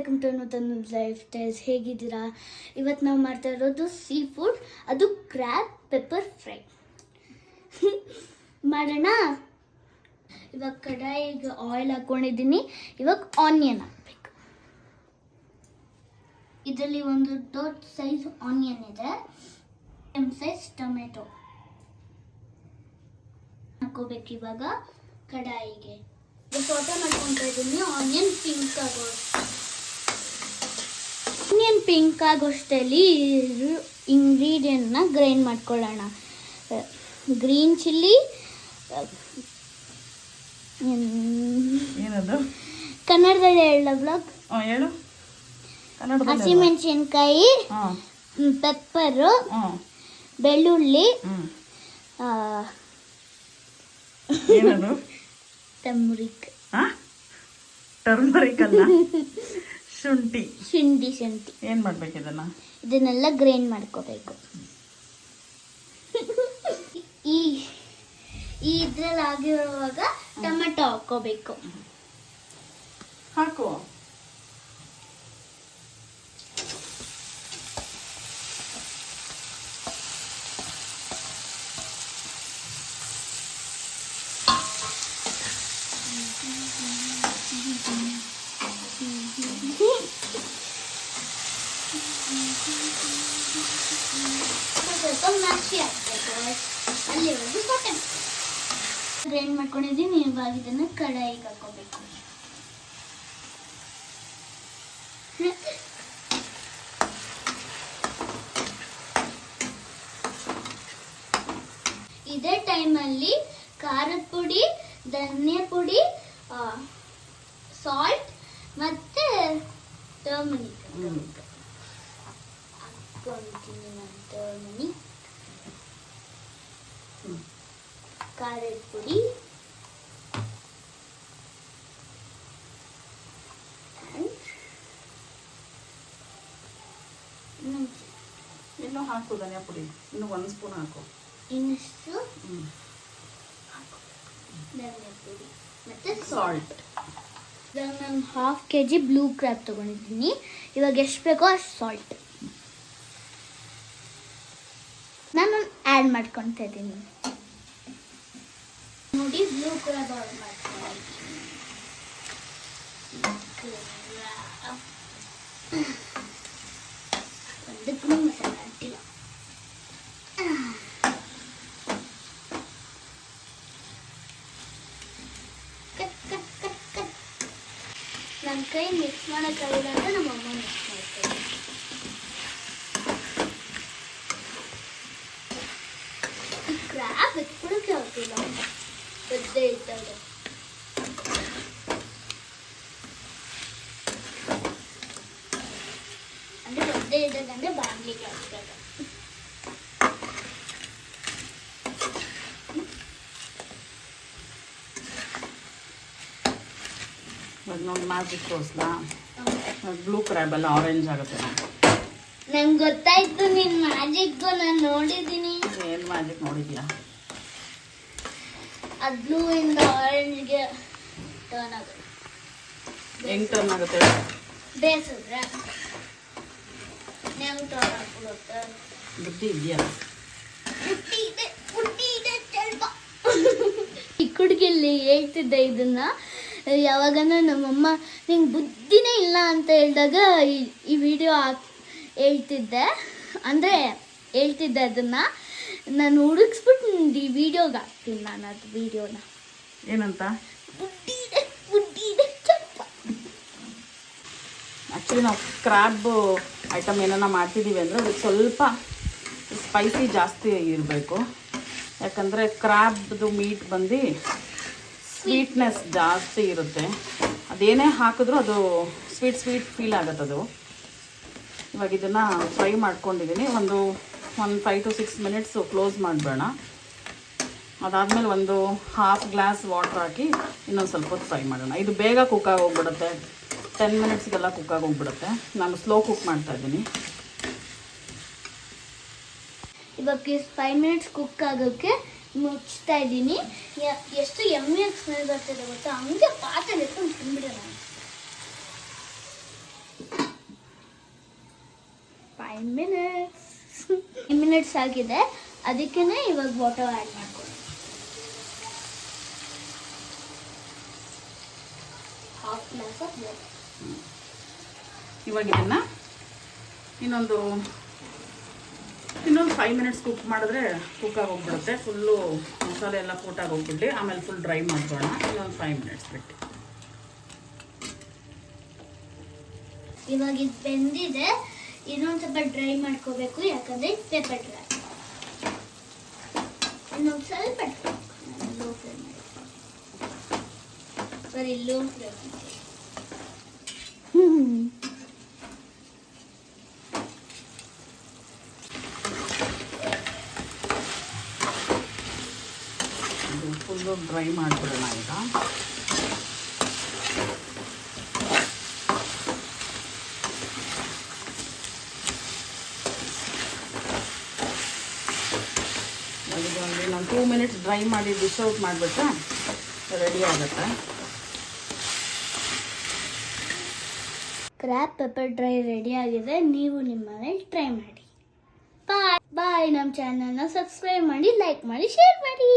Welcome to Tanu lifestyles. ಹೇಗಿದ್ದೀರಾ? ಇವತ್ತು ನಾವು ಮಾಡ್ತಾ ಇರೋದು ಸೀ ಫುಡ್, ಅದು ಕ್ರ್ಯಾಬ್ ಪೆಪ್ಪರ್ ಫ್ರೈ ಮಾಡೋಣ. ಇವಾಗ ಕಡಾಯಿಗೆ ಆಯಿಲ್ ಹಾಕ್ಕೊಂಡಿದ್ದೀನಿ. ಇವಾಗ ಆನಿಯನ್ ಹಾಕಬೇಕು. ಇದರಲ್ಲಿ ಒಂದು ದೊಡ್ಡ ಸೈಜ್ ಆನಿಯನ್ ಇದೆ, ಸೈಜ್ ಟೊಮೆಟೊ ಹಾಕೋಬೇಕು. ಇವಾಗ ಕಡಾಯಿಗೆ ಸೋಟೆ ಮಾಡ್ಕೊತಾ ಇದ್ದೀನಿ. ಆನಿಯನ್ ಪಿಂಕ್ ಆಗೋಷ್ಟರಲ್ಲಿ ಇಂಗ್ರೀಡಿಯೆಂಟ್ನ ಗ್ರೈಂಡ್ ಮಾಡ್ಕೊಳ್ಳೋಣ. ಗ್ರೀನ್ ಚಿಲ್ಲಿ, ಏನದು ಕನ್ನಡದಲ್ಲಿ ಹೇಳ ಬ್ಲಾಗ್, ಹೇಳು. ಹಸಿಮೆಣಸಿನ್ಕಾಯಿ, ಪೆಪ್ಪರು, ಬೆಳ್ಳುಳ್ಳಿ, ಏನದು ಟರ್ಮರಿಕ್ ಅಲ್ಲ, ಶುಂಠಿ. ಏನ್ ಮಾಡ್ಬೇಕು ಇದನ್ನೆಲ್ಲ ಗ್ರೈಂಡ್ ಮಾಡ್ಕೋಬೇಕು. ಇದ್ರಲ್ಲಿ ಆಗಿರುವಾಗ ಟೊಮೆಟೊ ಹಾಕೋಬೇಕು. ಹಾಕು. ಸ್ವಲ್ಪ ಮ್ಯಾಶಿ ಹಾಕ್ಬೇಕು. ಅಲ್ಲಿವರೆಗೂ ಸೊಟ್ಟೆ ಗ್ರೈಂಡ್ ಮಾಡ್ಕೊಂಡಿದ್ದೀನಿ. ಇವಾಗ ಇದನ್ನು ಕಡಾಯಿಗೆ ಹಾಕೋಬೇಕು. ಇದೇ ಟೈಮಲ್ಲಿ ಖಾರದ ಪುಡಿ, ಧನಿಯಾ ಪುಡಿ, ಸಾಲ್ಟ್ ಮತ್ತೆ ಟರ್ಮರಿಕ್ ಹಾಕ್ಕೊಂತೀನಿ. ಟರ್ಮರಿಕ್, ಖಾರದ ಪುಡಿ, ಇನ್ನು ಹಾಕು ಧನಿಯಾ ಪುಡಿ. ಇನ್ನು 1 ಸ್ಪೂನ್ ಹಾಕು. ಇನ್ನಷ್ಟು ಧನಿಯಾ ಪುಡಿ ಮತ್ತೆ ಸಾಲ್ಟ್. ಇವಾಗ ನಾನು 1/2 kg ಬ್ಲೂ ಕ್ರ್ಯಾಬ್ ತೊಗೊಂಡಿದ್ದೀನಿ. ಇವಾಗ ಎಷ್ಟು ಬೇಕೋ ಅಷ್ಟು ಸಾಲ್ಟ್ ನಾನು ಆ್ಯಡ್ ಮಾಡ್ಕೊತಾ ಇದ್ದೀನಿ. ನೋಡಿ, ಬ್ಲೂ ಕ್ರ್ಯಾಬ್ ಆ್ಯಡ್ ಮಾಡ್ಕೊಂಡಿದ್ದೀನಿ. ಒಂದಕ್ಕೂ ಮಸಾಲೆ ಅಂಟಿಲ್ಲ. ನನ್ನ ಕೈ ಮಿಕ್ಸ್ ಮಾಡೋಕ್ಕಾಗಿಲ್ಲ ಅಂದ್ರೆ ನಮ್ಮ ಅಮ್ಮ ಮಿಕ್ಸ್ ಮಾಡ್ತಾರೆ. ಈ ಕ್ರ್ಯಾಬ್ ಎತ್ಕೊಳಕ್ಕೆ ಆಗ್ತಿಲ್ಲ, ಒದ್ದೆ ಇದ್ದಾಗ. ಅಂದ್ರೆ ಒದ್ದೆ ಇದ್ದಾಗ ಅಂದ್ರೆ ಬಾಣ್ಲಿಗೆ ಹಾಕ್ದಾಗ. ನೋಡಿ, ಮ್ಯಾಜಿಕ್ ತೋರಿಸ್ಲಾ? ಬ್ಲೂ ಕ್ರ್ಯಾಬ್ ಎಲ್ಲ ಆರೆಂಜ್ ಆಗುತ್ತೆ. ನಂಗೆ ಗೊತ್ತಾಯ್ತು ನಿನ್ ಮ್ಯಾಜಿಕ್, ನಾನು ನೋಡಿದ್ದೀನಿ. ಏನ್ ಮ್ಯಾಜಿಕ್ ನೋಡಿದ್ಯಾ? ಅದು ಬ್ಲೂ ಇಂದ ಆರೆಂಜ್ಗೆ ಟರ್ನ್ ಆಗುತ್ತೆ. ಹೆಂಗ್ ಟರ್ನ್ ಆಗುತ್ತೆ? ಬೇಯಿಸಿದ್ರೆ ಹೆಂಗ್ ಟರ್ನ್ ಆಗ್ಬಿಡುತ್ತೆ? ಬುದ್ಧಿ ಇದೆಯಾ? ಬುದ್ಧಿ ಇದೆ ಸ್ವಲ್ಪ. ಚಿಕ್ಕ ಹುಡುಗಿಯಲ್ಲಿ ಹೇಳ್ತಿದ್ದೆ ಇದನ್ನ. ಯಾವಾಗಂದ್ರೆ ನಮ್ಮಮ್ಮ ನಿಂಗೆ ಬುದ್ಧಿನೇ ಇಲ್ಲ ಅಂತ ಹೇಳಿದಾಗ ಈ ವಿಡಿಯೋ ಹೇಳ್ತಿದ್ದೆ. ಅದನ್ನು ನಾನು ಹುಡುಕ್ಸ್ಬಿಟ್ಟು ಈ ವಿಡಿಯೋಗೆ ಹಾಕ್ತೀನಿ. ನಾನು ಅದು ವಿಡಿಯೋನ ಏನಂತ? ಬುದ್ಧಿ ಇದೆ ಸ್ವಲ್ಪ. ಆ್ಯಕ್ಚುಲಿ ನಾವು ಕ್ರ್ಯಾಬ್ ಐಟಮ್ ಏನಾರ ಮಾಡ್ತಿದ್ದೀವಿ ಅಂದರೆ ಅದಕ್ಕೆ ಸ್ವಲ್ಪ ಸ್ಪೈಸಿ ಜಾಸ್ತಿ ಇರಬೇಕು. ಯಾಕಂದರೆ ಕ್ರ್ಯಾಬ್ದು ಮೀಟ್ ಬಂದು ಸ್ವೀಟ್ನೆಸ್ ಜಾಸ್ತಿ ಇರುತ್ತೆ. ಅದೇನೇ ಹಾಕಿದ್ರೂ ಅದು ಸ್ವೀಟ್ ಫೀಲ್ ಆಗುತ್ತೆ ಅದು. ಇವಾಗ ಇದನ್ನು ಫ್ರೈ ಮಾಡ್ಕೊಂಡಿದ್ದೀನಿ. ಒಂದು 5 to 6 ಮಿನಿಟ್ಸು ಕ್ಲೋಸ್ ಮಾಡಬೇಡ. ಅದಾದಮೇಲೆ ಒಂದು 1/2 ಗ್ಲಾಸ್ ವಾಟ್ರ್ ಹಾಕಿ ಇನ್ನೊಂದು ಸ್ವಲ್ಪ ಹೊತ್ತು ಫ್ರೈ ಮಾಡೋಣ. ಇದು ಬೇಗ ಕುಕ್ಕಾಗಿ ಹೋಗ್ಬಿಡುತ್ತೆ, 10 ಮಿನಿಟ್ಸ್ಗೆಲ್ಲ ಕುಕ್ಕಾಗಿ ಹೋಗ್ಬಿಡುತ್ತೆ. ನಾನು ಸ್ಲೋ ಕುಕ್ ಮಾಡ್ತಾಯಿದ್ದೀನಿ. ಇವಾಗ 5 ಮಿನಿಟ್ಸ್ ಕುಕ್ ಆಗೋಕ್ಕೆ ಮುಚ್ತಾ ಇದ್ದೀನಿ. ಎಷ್ಟು ಎಮ್ಮೆಯಾಗಿ ಸ್ಮೆಲ್ ಬರ್ತಿದೆ ಗೊತ್ತಾ? ಹಂಗೆ ಪಾತ್ರೆ ಎತ್ಕೊಂಡು ತಿನ್ಬಿಡೋಣ. ಮಿನಿಟ್ಸ್ ಆಗಿದೆ, ಅದಕ್ಕೇ ಇವಾಗ ವಾಟರ್ ಆ್ಯಡ್ ಮಾಡ್ಕೊಳ್ಳಿ. Half glass of water. ಇವಾಗ ಇದನ್ನು ಇನ್ನೊಂದು 5 ಮಿನಿಟ್ಸ್ ಕುಕ್ ಮಾಡಿದ್ರೆ ಕುಕ್ಕಾಗಿ ಹೋಗ್ಬಿಡುತ್ತೆ. ಫುಲ್ಲು ಮಸಾಲೆ ಎಲ್ಲ ಕೂಟಾಗಿ ಹೋಗ್ಬಿಡ್ಲಿ, ಆಮೇಲೆ ಫುಲ್ ಡ್ರೈ ಮಾಡ್ಕೊಳ್ಳೋಣ. ಇನ್ನೊಂದು 5 ಮಿನಿಟ್ಸ್ ಬಿಟ್ಟು. ಇವಾಗ ಇದು ಬೆಂದಿದೆ, ಇನ್ನೊಂದು ಸ್ವಲ್ಪ ಡ್ರೈ ಮಾಡ್ಕೋಬೇಕು, ಯಾಕಂದರೆ ಪೆಪ್ಪರ್ ಡ್ರೈ. ಇನ್ನೊಂದು ಸ್ವಲ್ಪ ಲೋ ಫ್ಲೇಮ್ ಮಾಡಿ, ಸರಿ ಲೋ ಫ್ಲೇಮ್. ಫುಲ್ಲು ಡ್ರೈ ಮಾಡಿಬಿಡೋಣ ಈಗ. ನಾನು 2 ಮಿನಿಟ್ಸ್ ಡ್ರೈ ಮಾಡಿ ಡಿಶ್ ಔಟ್ ಮಾಡಿಬಿಟ್ರೆ ರೆಡಿ ಆಗುತ್ತೆ. ಕ್ರ್ಯಾಬ್ ಪೆಪ್ಪರ್ ಡ್ರೈ ರೆಡಿ ಆಗಿದೆ. ನೀವು ನಿಮ್ಮ ಮನೇಲಿ ಟ್ರೈ ಮಾಡಿ. ಬಾಯ್. ನಮ್ಮ ಚಾನಲ್ನ ಸಬ್ಸ್ಕ್ರೈಬ್ ಮಾಡಿ, ಲೈಕ್ ಮಾಡಿ, ಶೇರ್ ಮಾಡಿ.